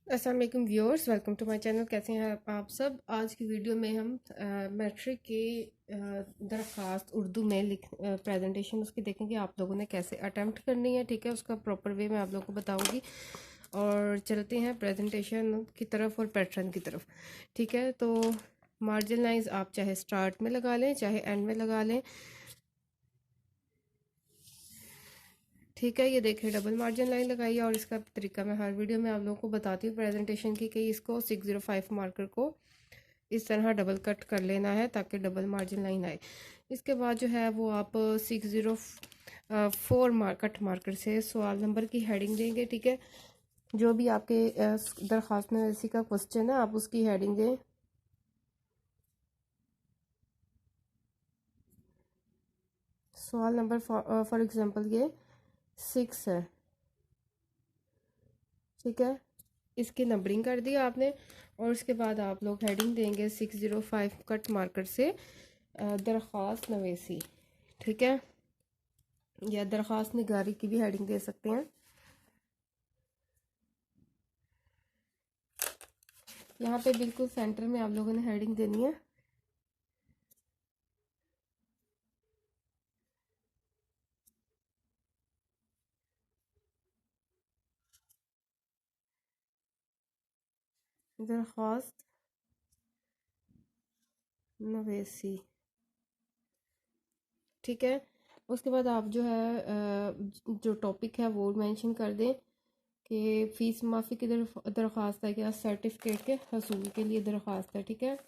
अस्सलाम वालेकुम viewers, welcome to my channel. कैसे हैं आप सब। आज की वीडियो में हम मैट्रिक की दरख्वास्त उर्दू में लिख प्रेजेंटेशन उसकी देखेंगे आप लोगों ने कैसे अटेम्प्ट करनी है। ठीक है, उसका प्रॉपर वे मैं आप लोगों को बताऊंगी। और चलते हैं प्रेजेंटेशन की तरफ और पैटर्न की तरफ। ठीक है, तो मार्जिन लाइंस आप चाहे स्टार्ट में लगा लें चाहे एंड में लगा लें। ठीक है, ये देखिए डबल मार्जिन लाइन लगाई है और इसका तरीका मैं हर वीडियो में आप लोगों को बताती हूँ प्रेजेंटेशन की कि इसको 605 मार्कर को इस तरह डबल कट कर लेना है ताकि डबल मार्जिन लाइन आए। इसके बाद जो है वो आप 604 कट मार्कर से सवाल नंबर की हेडिंग देंगे। ठीक है, जो भी आपके दरख्वास्त में इसी का क्वेश्चन है आप उसकी हेडिंग दें। सवाल नंबर फॉर एग्जांपल ये 6 है। ठीक है, इसकी नंबरिंग कर दी आपने और उसके बाद आप लोग हेडिंग देंगे 605 कट मार्कर से दरख्वास्त नवेसी। ठीक है, या दरख्वास्त निगारी की भी हेडिंग दे सकते हैं। यहाँ पे बिल्कुल सेंटर में आप लोगों ने हेडिंग देनी है। दरख्वास्त नवेसी। ठीक है, उसके बाद आप जो है जो टॉपिक है वो मेंशन कर दें कि फ़ीस माफ़ी की दरख्वास्त है या सर्टिफिकेट के हसूल के लिए दरख्वास्त है। ठीक है,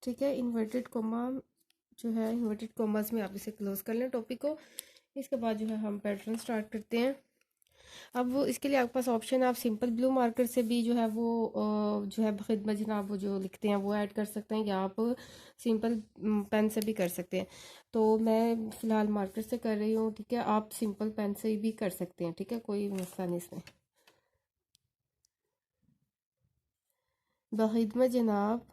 ठीक है। इन्वर्टेड कोमा जो है इन्वर्टेड कोमास में आप इसे क्लोज कर लें टॉपिक को। इसके बाद जो है हम पैटर्न स्टार्ट करते हैं। अब वो इसके लिए आपके पास ऑप्शन है, आप सिंपल ब्लू मार्कर से भी जो है वो जो है खिदमत जनाब वो जो लिखते हैं वो ऐड कर सकते हैं, या आप सिंपल पेन से भी कर सकते हैं। तो मैं फ़िलहाल मार्कर से कर रही हूँ। ठीक है, आप सिंपल पेन से भी कर सकते हैं। ठीक है, कोई मसला नहीं इसमें। बखिदमत जनाब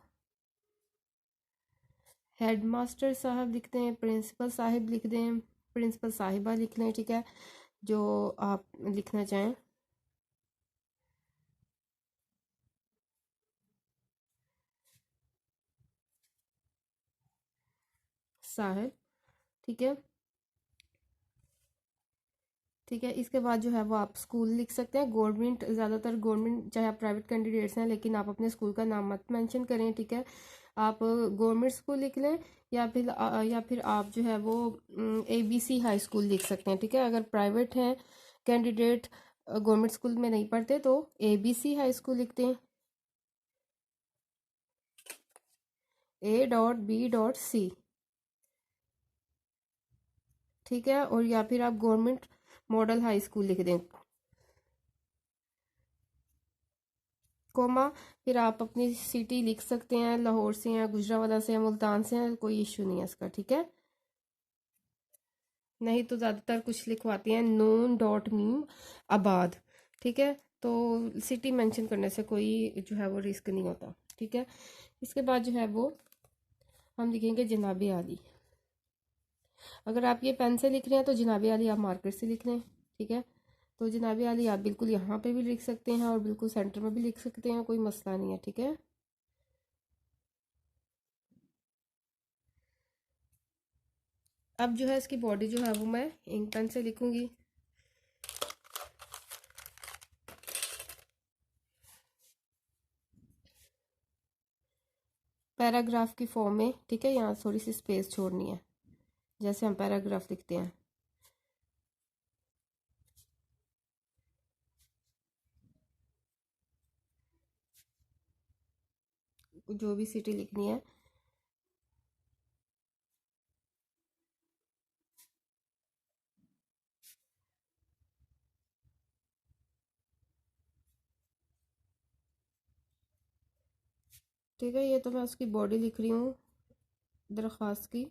हेड मास्टर साहब लिखते हैं, प्रिंसिपल साहिब लिख दें, प्रिंसिपल साहिबा लिख लें। ठीक है, जो आप लिखना चाहें। साहिब। ठीक है। ठीक है, इसके बाद जो है वो आप स्कूल लिख सकते हैं। गवर्नमेंट, ज़्यादातर गवर्नमेंट, चाहे आप प्राइवेट कैंडिडेट्स हैं लेकिन आप अपने स्कूल का नाम मत मेंशन करें। ठीक है, आप गवर्नमेंट स्कूल लिख लें या फिर आप जो है वो ABC हाई स्कूल लिख सकते हैं। ठीक है, अगर प्राइवेट हैं कैंडिडेट, गवर्नमेंट स्कूल में नहीं पढ़ते तो ABC हाई स्कूल लिखते हैं, A.B.C। ठीक है, और या फिर आप गवर्नमेंट मॉडल हाई स्कूल लिख दें, कोमा। फिर आप अपनी सिटी लिख सकते हैं, लाहौर से हैं, गुजरावाला से हैं, मुल्तान से हैं, कोई इशू नहीं है इसका। ठीक है, नहीं तो ज़्यादातर कुछ लिखवाती हैं नून डॉट मीम आबाद। ठीक है, तो सिटी मेंशन करने से कोई जो है वो रिस्क नहीं होता। ठीक है, इसके बाद जो है वो हम लिखेंगे जनाबे आली। अगर आप ये पेन से लिख रहे हैं तो जनाबे आली आप मार्कर से लिख लें। ठीक है, तो जनाबे आली आप बिल्कुल यहाँ पे भी लिख सकते हैं और बिल्कुल सेंटर में भी लिख सकते हैं, कोई मसला नहीं है। ठीक है, अब जो है इसकी बॉडी जो है वो मैं इंक पेन से लिखूंगी। पैराग्राफ की फॉर्म में। ठीक है, यहाँ थोड़ी सी स्पेस छोड़नी है जैसे हम पैराग्राफ लिखते हैं। जो भी सिटी लिखनी है। ठीक है, ये तो मैं उसकी बॉडी लिख रही हूँ दरख्वास्त की।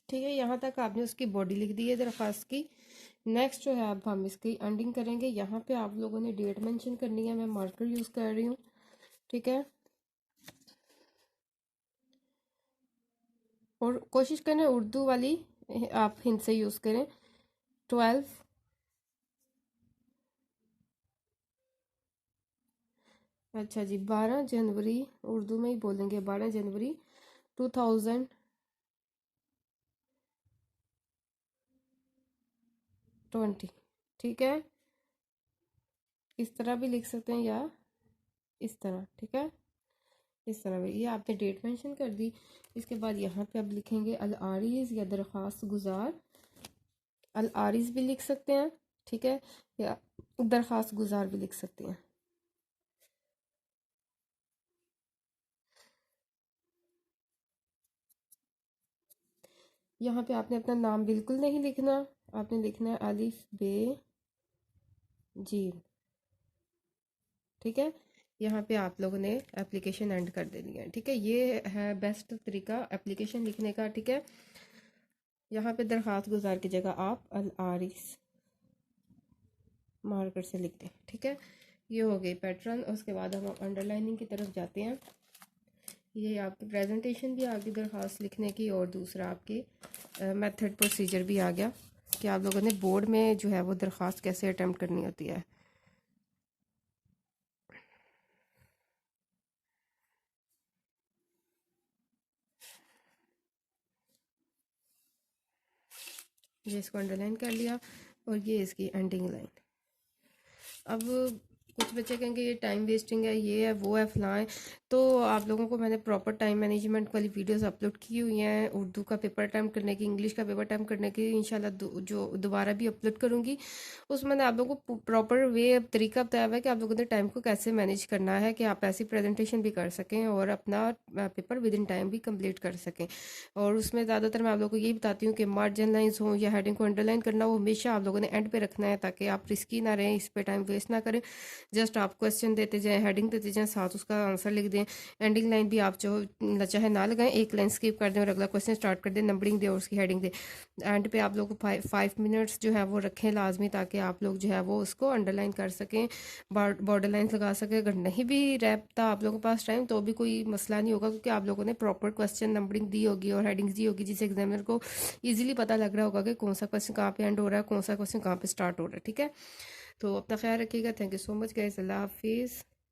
ठीक है, यहाँ तक आपने उसकी बॉडी लिख दी है दरख्वास्त की। नेक्स्ट जो है अब हम इसकी एंडिंग करेंगे। यहाँ पे आप लोगों ने डेट मेंशन करनी है, मैं मार्कर यूज़ कर रही हूँ। ठीक है, और कोशिश करें उर्दू वाली आप हिंद से यूज़ करें। 12, अच्छा जी, 12 जनवरी, उर्दू में ही बोलेंगे, 12 जनवरी 2020। ठीक है, इस तरह भी लिख सकते हैं या इस तरह। ठीक है, इस तरह भी, ये आपने डेट मेंशन कर दी। इसके बाद यहाँ पे अब लिखेंगे अल आरिज़ या दरख्वास्त गुजार। अल आरिज़ भी लिख सकते हैं, ठीक है, या दरख्वास्त गुजार भी लिख सकते हैं। यहाँ पे आपने अपना नाम बिल्कुल नहीं लिखना, आपने लिखना है अलिफ बे जीम। ठीक है, यहाँ पे आप लोगों ने एप्लीकेशन एंड कर देनी है। ठीक है, ये है बेस्ट तरीका एप्लीकेशन लिखने का। ठीक है, यहाँ पे दरख्वास्त गुजार की जगह आप अल आरिस मार्कर से लिख दें। ठीक है, ये हो गई पैटर्न। उसके बाद हम अंडरलाइनिंग की तरफ जाते हैं। ये आपकी प्रेजेंटेशन भी आ गई दरख्वास्त लिखने की, और दूसरा आपकी मेथड प्रोसीजर भी आ गया कि आप लोगों ने बोर्ड में जो है वो दरख्वास्त कैसे अटैम्प्ट करनी होती है। ये इसको अंडरलाइन कर लिया, और ये इसकी एंडिंग लाइन। अब कुछ बच्चे कहेंगे ये टाइम वेस्टिंग है, ये है वो है फलां है, तो आप लोगों को मैंने प्रॉपर टाइम मैनेजमेंट वाली वीडियोस अपलोड की हुई हैं, उर्दू का पेपर अटैम्प्ट करने की, इंग्लिश का पेपर अटैम्प्ट करने की, इंशाल्लाह जो दोबारा भी अपलोड करूँगी उसमें मैंने आप लोगों को प्रॉपर वे तरीका बताया हुआ है कि आप लोगों ने टाइम को कैसे मैनेज करना है कि आप ऐसी प्रेजेंटेशन भी कर सकें और अपना पेपर विद इन टाइम भी कम्प्लीट कर सकें। और उसमें ज़्यादातर मैं आप लोगों को यही बताती हूँ कि मार्जिन लाइन्स हों या हेडिंग को अंडरलाइन करना हो, हमेशा आप लोगों ने एंड पे रखना है ताकि आप रिस्की ना रहें, इस पे टाइम वेस्ट ना करें। जस्ट आप क्वेश्चन देते जाएं, हेडिंग देते जाएं, साथ उसका आंसर लिख दें। एंडिंग लाइन भी आप जो चाहे ना लगाएं, एक लाइन स्किप कर दें और अगला क्वेश्चन स्टार्ट कर दें, नंबरिंग दें और उसकी हेडिंग दें। एंड पे आप लोग को 5 मिनट्स जो है वो रखें लाजमी, ताकि आप लोग जो है वो उसको अंडरलाइन कर सकें, बॉर्डर लाइन लगा सकें। अगर नहीं भी रहता आप लोगों के पास टाइम तो भी कोई मसला नहीं होगा, क्योंकि आप लोगों ने प्रॉपर क्वेश्चन नंबरिंग दी होगी और हेडिंग्स दी होगी, जिससे एग्जामिनर को ईजिली पता लग रहा होगा कि कौन सा क्वेश्चन कहाँ पे एंड हो रहा है, कौन सा क्वेश्चन कहाँ पे स्टार्ट हो रहा है। ठीक है, तो अपना ख्याल रखिएगा। Thank you so much guys, अल्लाह हाफिज़।